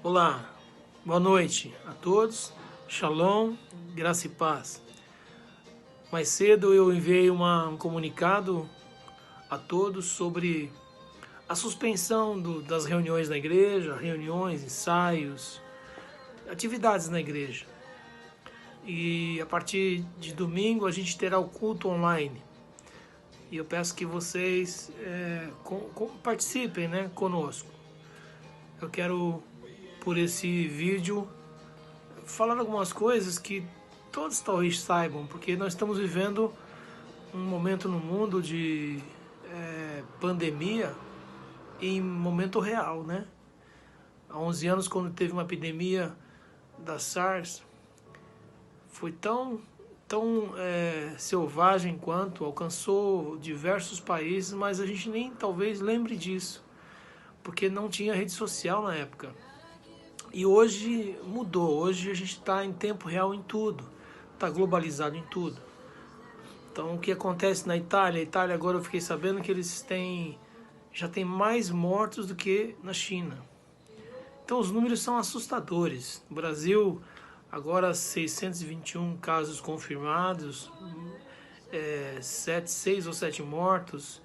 Olá, boa noite a todos, Shalom, graça e paz. Mais cedo eu enviei um comunicado a todos sobre a suspensão das reuniões na igreja, reuniões, ensaios, atividades na igreja. E a partir de domingo a gente terá o culto online. E eu peço que vocês participem, conosco. Eu quero, por esse vídeo, falar algumas coisas que todos talvez saibam, porque nós estamos vivendo um momento no mundo de pandemia em momento real, né? Há 11 anos, quando teve uma epidemia da SARS, foi tão selvagem quanto, alcançou diversos países, mas a gente nem talvez lembre disso, porque não tinha rede social na época. E hoje mudou, hoje a gente está em tempo real em tudo, está globalizado em tudo. Então o que acontece na Itália? A Itália agora eu fiquei sabendo que eles já tem mais mortos do que na China. Então os números são assustadores. No Brasil, agora 621 casos confirmados, 6 ou 7 mortos,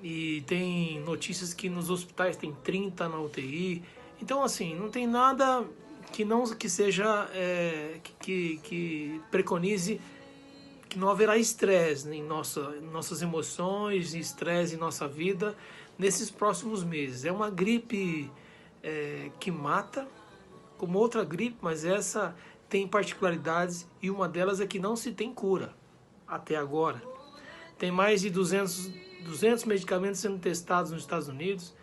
e tem notícias que nos hospitais tem 30 na UTI. Então assim, não tem nada que seja que preconize que não haverá estresse em nossas emoções, estresse em nossa vida nesses próximos meses. É uma gripe que mata, como outra gripe, mas essa tem particularidades, e uma delas é que não se tem cura até agora. Tem mais de 200 medicamentos sendo testados nos Estados Unidos,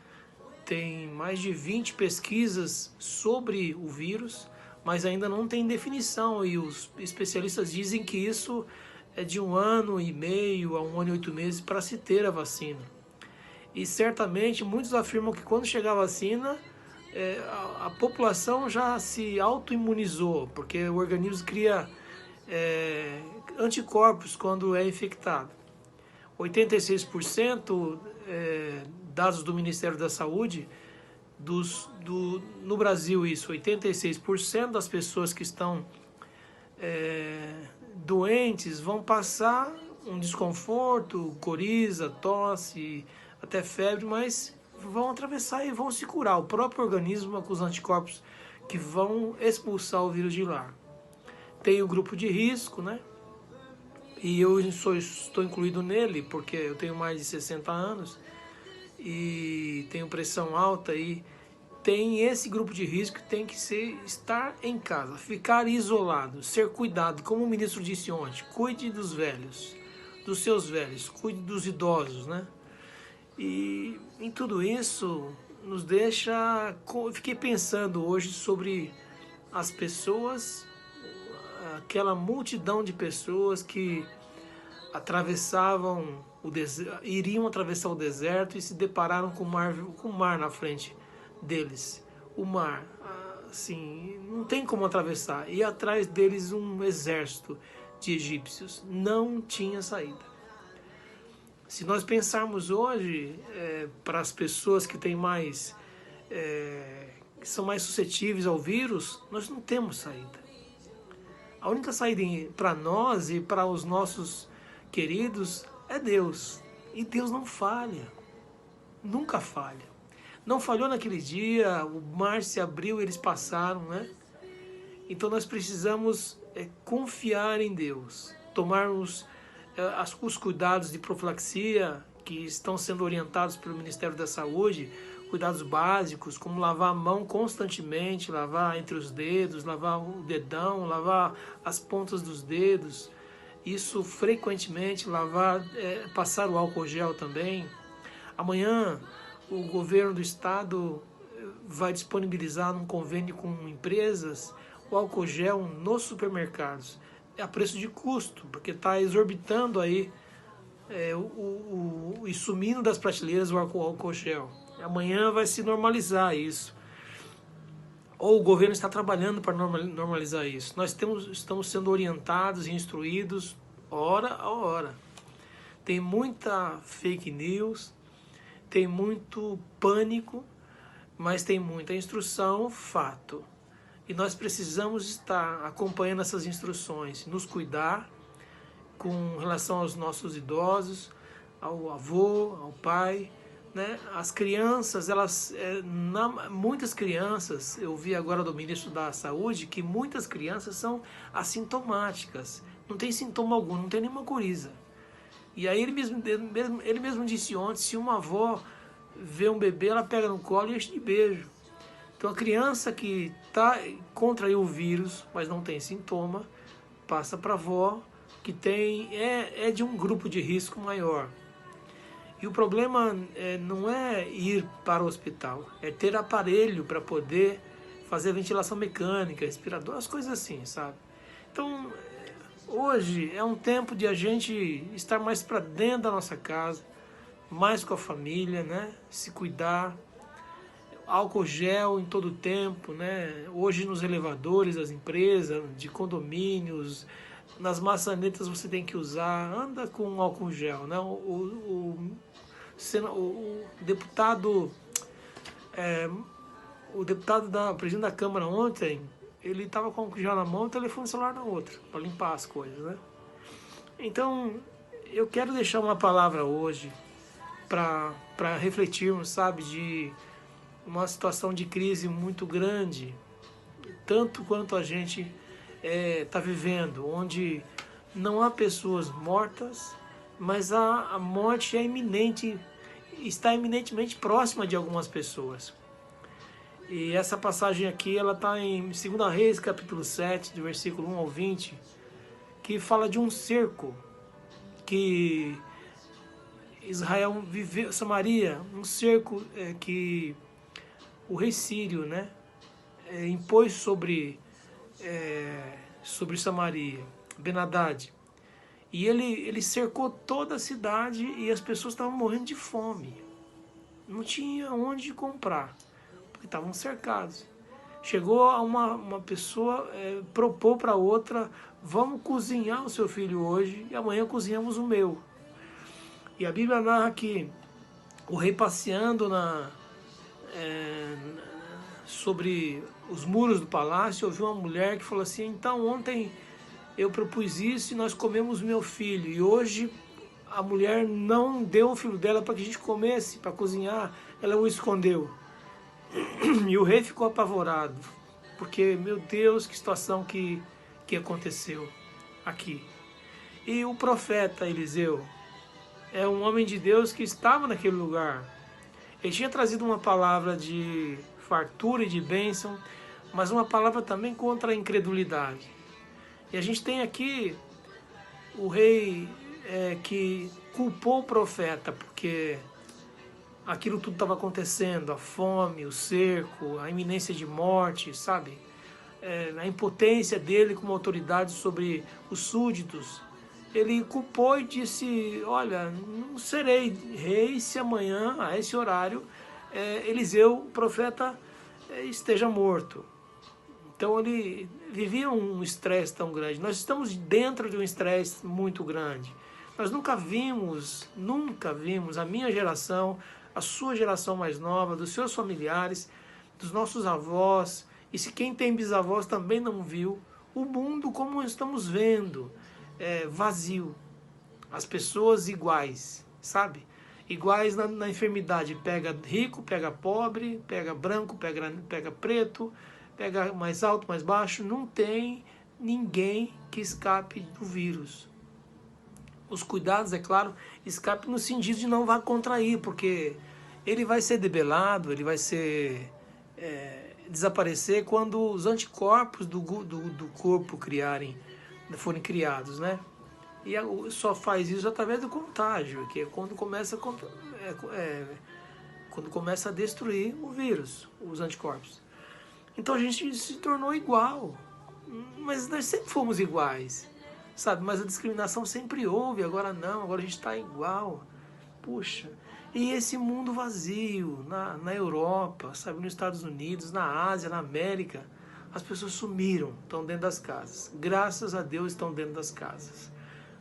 tem mais de 20 pesquisas sobre o vírus, mas ainda não tem definição, e os especialistas dizem que isso é de 1 ano e meio a 1 ano e 8 meses para se ter a vacina. E certamente muitos afirmam que quando chegar a vacina, a população já se auto-imunizou, porque o organismo cria anticorpos quando é infectado. 86%, dados do Ministério da Saúde, no Brasil isso, 86% das pessoas que estão doentes vão passar um desconforto, coriza, tosse, até febre, mas vão atravessar e vão se curar. O próprio organismo com os anticorpos que vão expulsar o vírus de lá. Tem o grupo de risco, né? E eu estou incluído nele porque eu tenho mais de 60 anos e tenho pressão alta, e tem esse grupo de risco que tem que estar em casa, ficar isolado, ser cuidado, como o ministro disse ontem, cuide dos velhos, dos seus velhos, cuide dos idosos, né? E em tudo isso nos deixa... Fiquei pensando hoje sobre as pessoas, aquela multidão de pessoas que atravessavam iriam atravessar o deserto e se depararam com o mar na frente deles. O mar, assim, não tem como atravessar. E atrás deles um exército de egípcios. Não tinha saída. Se nós pensarmos hoje, para as pessoas que têm mais, que são mais suscetíveis ao vírus, nós não temos saída. A única saída para nós e para os nossos queridos é Deus. E Deus não falha. Nunca falha. Não falhou naquele dia, o mar se abriu e eles passaram, né? Então nós precisamos confiar em Deus, tomarmos os cuidados de profilaxia que estão sendo orientados pelo Ministério da Saúde, cuidados básicos, como lavar a mão constantemente, lavar entre os dedos, lavar o dedão, lavar as pontas dos dedos, isso frequentemente, lavar, passar o álcool gel também. Amanhã o governo do estado vai disponibilizar num convênio com empresas o álcool gel nos supermercados, a preço de custo, porque está exorbitando aí e sumindo das prateleiras o álcool gel. Amanhã vai se normalizar isso. Ou o governo está trabalhando para normalizar isso. Nós estamos sendo orientados e instruídos hora a hora. Tem muita fake news, tem muito pânico, mas tem muita instrução, fato. E nós precisamos estar acompanhando essas instruções, nos cuidar com relação aos nossos idosos, ao avô, ao pai, né? As crianças, muitas crianças, eu vi agora do ministro da Saúde, que muitas crianças são assintomáticas, não tem sintoma algum, não tem nenhuma coriza. E aí ele mesmo disse ontem, se uma avó vê um bebê, ela pega no colo e enche de beijo. Então a criança que contraiu o vírus, mas não tem sintoma, passa para a avó, que é de um grupo de risco maior. E o problema não é ir para o hospital, é ter aparelho para poder fazer ventilação mecânica, respirador, as coisas assim, sabe? Então, hoje é um tempo de a gente estar mais para dentro da nossa casa, mais com a família, né? Se cuidar, álcool gel em todo o tempo, né? Hoje nos elevadores das empresas, de condomínios, nas maçanetas você tem que usar, anda com álcool gel, né? O deputado, o presidente da Câmara ontem, ele estava com o álcool gel na mão e o telefone celular na outra, para limpar as coisas, né? Então, eu quero deixar uma palavra hoje para refletirmos, sabe, de uma situação de crise muito grande, tanto quanto a gente está vivendo, onde não há pessoas mortas, mas a morte é iminente, está eminentemente próxima de algumas pessoas. E essa passagem aqui, ela está em 2 Reis, capítulo 7, do versículo 1 ao 20, que fala de um cerco que Israel viveu, Samaria, um cerco que o rei sírio, né, impôs sobre Samaria, Ben-Hadad. E ele cercou toda a cidade e as pessoas estavam morrendo de fome. Não tinha onde comprar, porque estavam cercados. Chegou a uma pessoa, propôs para outra, vamos cozinhar o seu filho hoje e amanhã cozinhamos o meu. E a Bíblia narra que o rei passeando sobre os muros do palácio, ouviu uma mulher que falou assim, então ontem eu propus isso e nós comemos meu filho, e hoje a mulher não deu o filho dela para que a gente comesse, para cozinhar, ela o escondeu. E o rei ficou apavorado, porque, meu Deus, que situação que aconteceu aqui. E o profeta Eliseu é um homem de Deus que estava naquele lugar. Ele tinha trazido uma palavra de fartura e de bênção, mas uma palavra também contra a incredulidade. E a gente tem aqui o rei que culpou o profeta, porque aquilo tudo estava acontecendo, a fome, o cerco, a iminência de morte, sabe? A impotência dele como autoridade sobre os súditos. Ele culpou e disse, olha, não serei rei se amanhã, a esse horário, Eliseu, o profeta, esteja morto. Então ele vivia um estresse tão grande. Nós estamos dentro de um estresse muito grande. Nós nunca vimos, a minha geração, a sua geração mais nova, dos seus familiares, dos nossos avós, e se quem tem bisavós também não viu, o mundo como estamos vendo, vazio. As pessoas iguais, sabe? Iguais na enfermidade. Pega rico, pega pobre, pega branco, pega preto, pega mais alto, mais baixo. Não tem ninguém que escape do vírus. Os cuidados, é claro, escape no sentido de não vá contrair, porque ele vai ser debelado, ele vai ser desaparecer quando os anticorpos do corpo forem criados, né? E só faz isso através do contágio, que é quando começa a destruir o vírus, os anticorpos. Então a gente se tornou igual, mas nós sempre fomos iguais, sabe? Mas a discriminação sempre houve, agora não, agora a gente está igual. Puxa, e esse mundo vazio, na Europa, sabe? Nos Estados Unidos, na Ásia, na América, as pessoas sumiram, estão dentro das casas. Graças a Deus estão dentro das casas.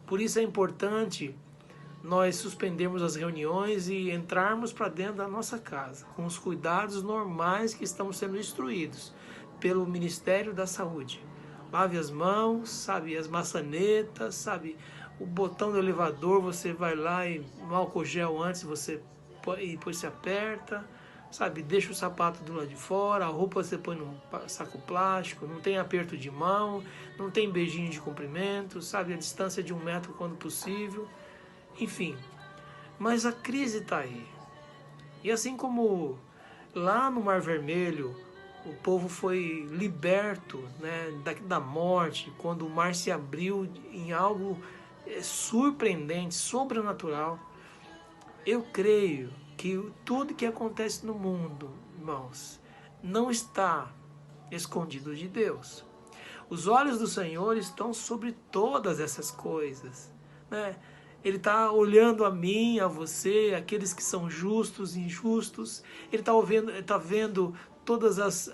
Por isso é importante nós suspendermos as reuniões e entrarmos para dentro da nossa casa, com os cuidados normais que estamos sendo instruídos pelo Ministério da Saúde. Lave as mãos, sabe, as maçanetas, sabe, o botão do elevador, você vai lá e no álcool gel antes e depois você aperta, sabe, deixa o sapato do lado de fora, a roupa você põe num saco plástico, não tem aperto de mão, não tem beijinho de cumprimento, sabe, a distância de 1 metro quando possível, enfim. Mas a crise está aí. E assim como lá no Mar Vermelho, o povo foi liberto, né, da morte, quando o mar se abriu em algo surpreendente, sobrenatural. Eu creio que tudo que acontece no mundo, irmãos, não está escondido de Deus. Os olhos do Senhor estão sobre todas essas coisas, né? Ele está olhando a mim, a você, aqueles que são justos, injustos. Ele está vendo todas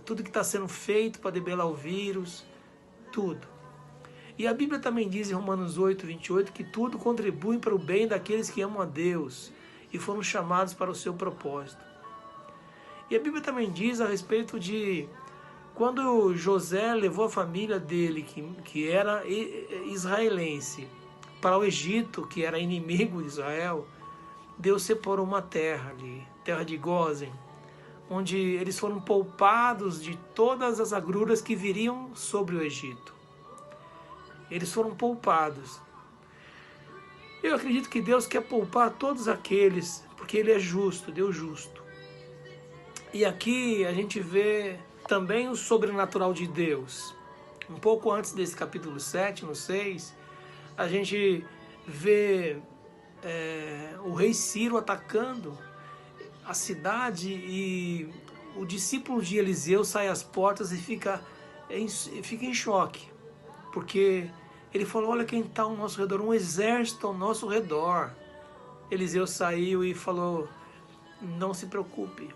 tudo que está sendo feito para debelar o vírus, tudo. E a Bíblia também diz em Romanos 8, 28, que tudo contribui para o bem daqueles que amam a Deus e foram chamados para o seu propósito. E a Bíblia também diz a respeito de quando José levou a família dele, que era israelense, para o Egito, que era inimigo de Israel, Deus separou uma terra ali, terra de Gósen, onde eles foram poupados de todas as agruras que viriam sobre o Egito. Eles foram poupados. Eu acredito que Deus quer poupar todos aqueles, porque Ele é justo, Deus justo. E aqui a gente vê também o sobrenatural de Deus. Um pouco antes desse capítulo 7, no 6, a gente vê o rei Ciro atacando a cidade e o discípulo de Eliseu sai às portas e fica em choque, porque ele falou, olha quem está ao nosso redor, um exército ao nosso redor. Eliseu saiu e falou, não se preocupe,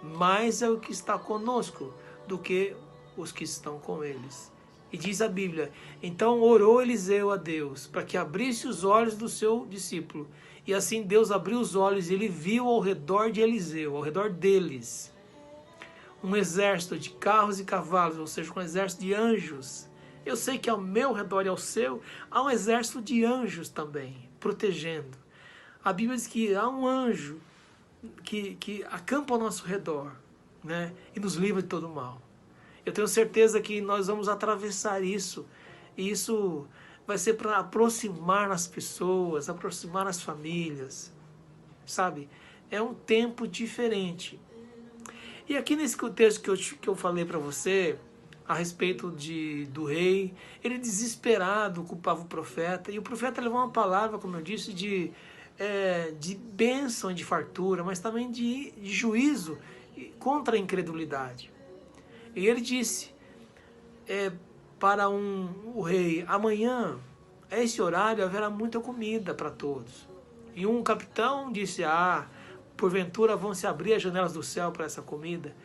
mais é o que está conosco do que os que estão com eles. E diz a Bíblia, então orou Eliseu a Deus para que abrisse os olhos do seu discípulo. E assim Deus abriu os olhos e ele viu ao redor de Eliseu, ao redor deles, um exército de carros e cavalos, ou seja, um exército de anjos. Eu sei que ao meu redor e ao seu, há um exército de anjos também, protegendo. A Bíblia diz que há um anjo que acampa ao nosso redor, né, e nos livra de todo mal. Eu tenho certeza que nós vamos atravessar isso, e isso vai ser para aproximar as pessoas, aproximar as famílias, sabe? É um tempo diferente. E aqui nesse texto que eu falei para você, a respeito do rei, ele desesperado culpava o profeta, e o profeta levou uma palavra, como eu disse, de bênção e de fartura, mas também de juízo contra a incredulidade. E ele disse para o rei, amanhã, a esse horário, haverá muita comida para todos. E um capitão disse, porventura vão se abrir as janelas do céu para essa comida?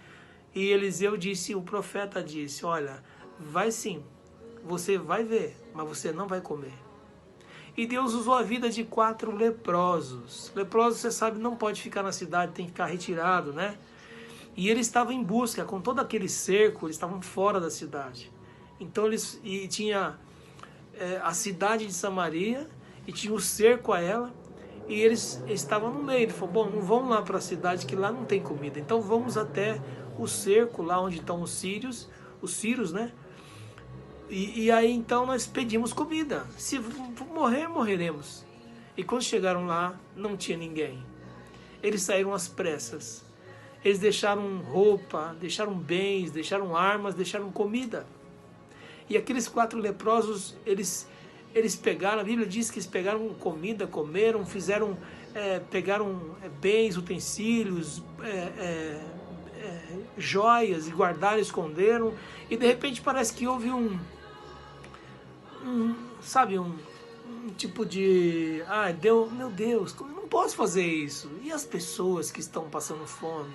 E Eliseu disse, o profeta disse, olha, vai sim, você vai ver, mas você não vai comer. E Deus usou a vida de 4 leprosos. Leprosos, você sabe, não pode ficar na cidade, tem que ficar retirado, né? E eles estavam em busca, com todo aquele cerco, eles estavam fora da cidade. Então tinha a cidade de Samaria, e tinha o cerco a ela, e eles estavam no meio. Ele falou, bom, não vamos lá para a cidade, que lá não tem comida. Então vamos até o cerco, lá onde estão os sírios, né? E aí então nós pedimos comida. Se morrer, morreremos. E quando chegaram lá, não tinha ninguém. Eles saíram às pressas. Eles deixaram roupa, deixaram bens, deixaram armas, deixaram comida. E aqueles 4 leprosos, eles pegaram, a Bíblia diz que eles pegaram comida, comeram, pegaram bens, utensílios, joias, e guardaram, esconderam. E de repente parece que houve um tipo de, meu Deus, eu não posso fazer isso. E as pessoas que estão passando fome?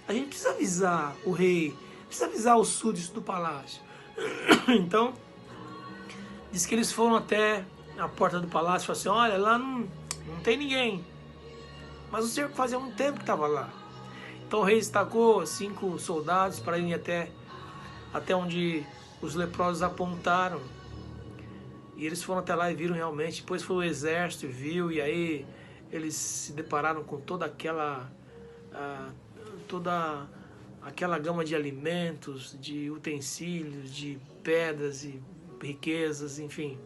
A gente precisa avisar o rei, precisa avisar os súditos do palácio. Então, diz que eles foram até a porta do palácio e falou assim, olha, lá não tem ninguém. Mas o Senhor fazia um tempo que estava lá. Então o rei destacou 5 soldados para irem até onde os leprosos apontaram. E eles foram até lá e viram realmente. Depois foi o exército e viu, e aí eles se depararam com toda aquela gama de alimentos, de utensílios, de pedras e riquezas, enfim.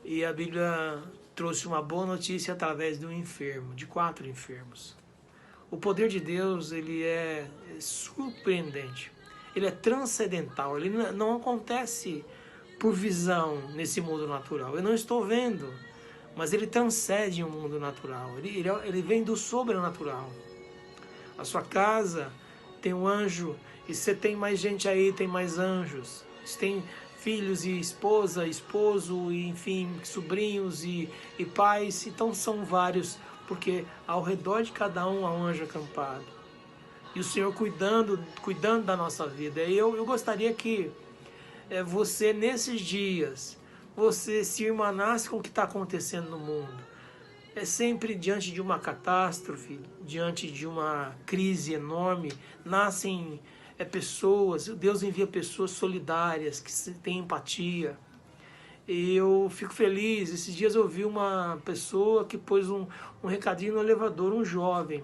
E a Bíblia trouxe uma boa notícia através de um enfermo, de 4 enfermos. O poder de Deus, ele é surpreendente, ele é transcendental, ele não acontece por visão nesse mundo natural. Eu não estou vendo, mas ele transcende o mundo natural, ele vem do sobrenatural. A sua casa tem um anjo, e se tem mais gente aí, tem mais anjos. Se tem filhos e esposa, esposo, e enfim, sobrinhos e pais, então são vários, porque ao redor de cada um há um anjo acampado. E o Senhor cuidando da nossa vida. E eu gostaria que você, nesses dias, você se irmanasse com o que está acontecendo no mundo. É sempre diante de uma catástrofe, diante de uma crise enorme, nascem pessoas, Deus envia pessoas solidárias, que têm empatia. E eu fico feliz, esses dias eu vi uma pessoa que pôs um recadinho no elevador, um jovem.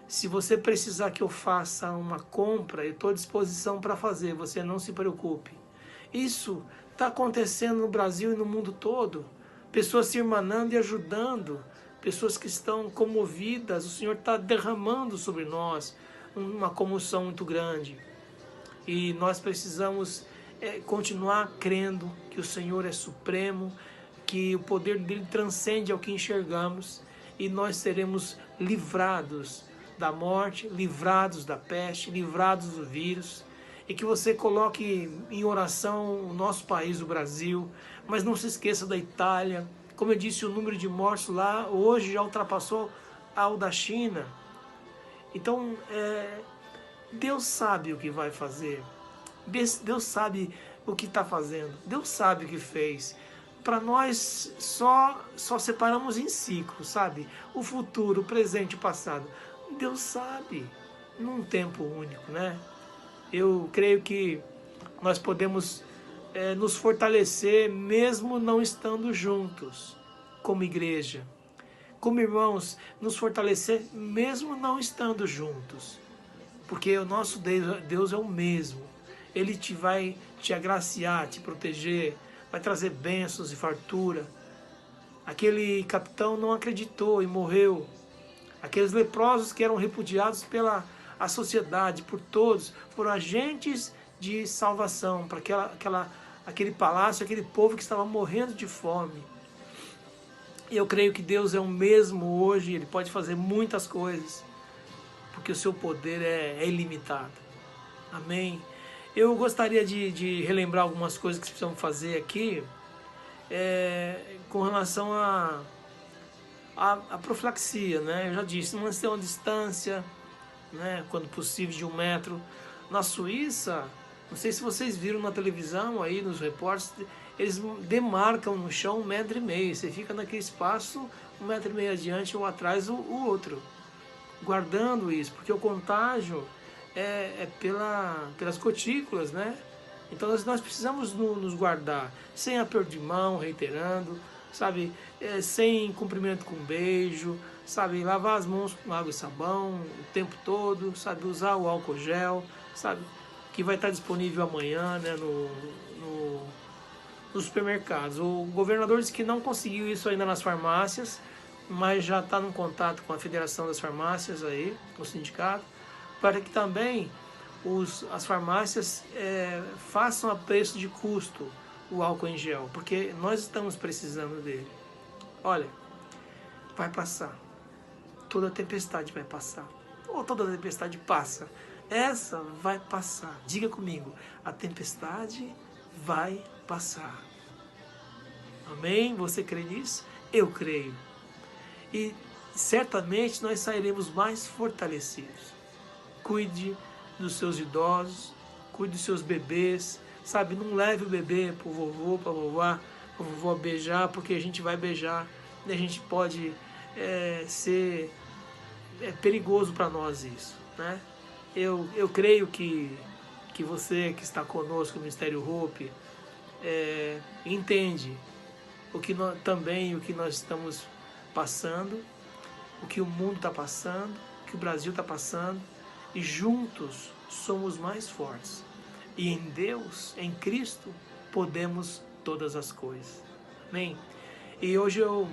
Se você precisar que eu faça uma compra, eu estou à disposição para fazer, você não se preocupe. Isso está acontecendo no Brasil e no mundo todo. Pessoas se irmanando e ajudando, pessoas que estão comovidas, o Senhor está derramando sobre nós uma comoção muito grande. E nós precisamos continuar crendo que o Senhor é supremo, que o poder dele transcende ao que enxergamos, e nós seremos livrados da morte, livrados da peste, livrados do vírus. E que você coloque em oração o nosso país, o Brasil, mas não se esqueça da Itália. Como eu disse, o número de mortos lá hoje já ultrapassou ao da China. Então, Deus sabe o que vai fazer. Deus sabe o que está fazendo. Deus sabe o que fez. Para nós, só separamos em ciclos, sabe? O futuro, o presente e o passado. Deus sabe, num tempo único, né? Eu creio que nós podemos nos fortalecer mesmo não estando juntos, como igreja. Como irmãos, nos fortalecer mesmo não estando juntos. Porque o nosso Deus é o mesmo. Ele vai te agraciar, te proteger, vai trazer bênçãos e fartura. Aquele capitão não acreditou e morreu. Aqueles leprosos que eram repudiados pela a sociedade, por todos, foram agentes de salvação para aquele palácio, aquele povo que estava morrendo de fome. E eu creio que Deus é o mesmo hoje, Ele pode fazer muitas coisas, porque o seu poder é ilimitado. Amém? Eu gostaria de relembrar algumas coisas que precisamos fazer aqui, com relação à profilaxia, né? Eu já disse, manter uma distância, né, quando possível, de 1 metro. Na Suíça, não sei se vocês viram na televisão, aí nos repórteres, eles demarcam no chão 1,5 metro. Você fica naquele espaço 1,5 metro adiante ou atrás o outro, guardando isso, porque o contágio é pelas gotículas, né? Então nós precisamos nos guardar, sem aperto de mão, reiterando, sabe? Sem cumprimento com beijo, sabe? Lavar as mãos com água e sabão o tempo todo, sabe? Usar o álcool gel, sabe? Que vai estar disponível amanhã, né? Nos supermercados. O governador disse que não conseguiu isso ainda nas farmácias, mas já está no contato com a Federação das Farmácias aí, o sindicato, para que também as farmácias façam a preço de custo o álcool em gel, porque nós estamos precisando dele. Olha, vai passar. Toda tempestade vai passar. Ou toda tempestade passa. Essa vai passar. Diga comigo, a tempestade vai passar. Amém? Você crê nisso? Eu creio. E certamente nós sairemos mais fortalecidos. Cuide dos seus idosos, cuide dos seus bebês, sabe? Não leve o bebê para o vovô, para a vovó, vou beijar, porque a gente vai beijar e a gente pode ser perigoso para nós isso, né? Eu creio que você que está conosco no Ministério Hope entende também o que nós estamos passando, o que o mundo está passando, o que o Brasil está passando, e juntos somos mais fortes. E em Deus, em Cristo, podemos todas as coisas. Amém? E hoje eu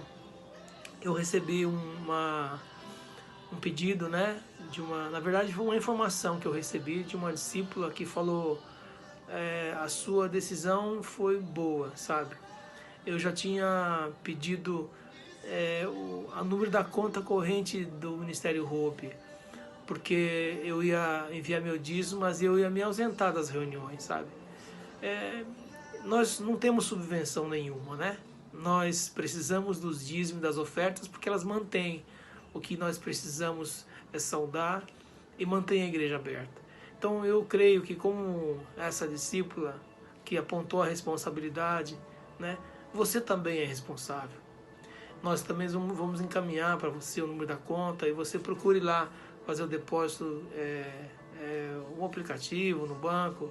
recebi um pedido, né? Na verdade, foi uma informação que eu recebi de uma discípula que falou: a sua decisão foi boa, sabe? Eu já tinha pedido o número da conta corrente do Ministério Hope, porque eu ia enviar meu dízimo, mas eu ia me ausentar das reuniões, sabe? Nós não temos subvenção nenhuma, né? Nós precisamos dos dízimos, das ofertas, porque elas mantêm o que nós precisamos saudar e mantém a igreja aberta. Então eu creio que, como essa discípula que apontou a responsabilidade, né, você também é responsável. Nós também vamos encaminhar para você o número da conta e você procure lá fazer o depósito, um aplicativo no banco,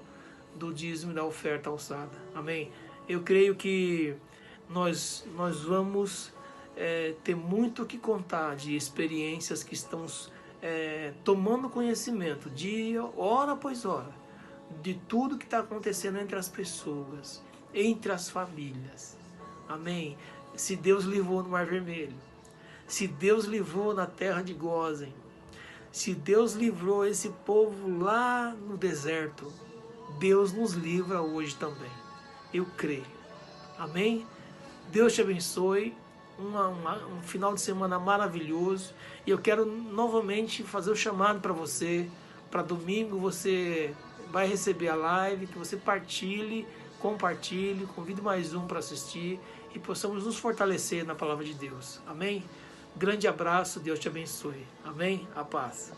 do dízimo e da oferta alçada. Amém? Eu creio que nós vamos ter muito o que contar de experiências que estão tomando conhecimento, hora após hora, de tudo que está acontecendo entre as pessoas, entre as famílias. Amém? Se Deus livrou no Mar Vermelho, se Deus livrou na terra de Gósen, se Deus livrou esse povo lá no deserto, Deus nos livra hoje também. Eu creio. Amém? Deus te abençoe. Um final de semana maravilhoso. E eu quero novamente fazer o chamado para você. Para domingo você vai receber a live. Que você compartilhe, convide mais um para assistir. E possamos nos fortalecer na palavra de Deus. Amém? Grande abraço. Deus te abençoe. Amém? A paz.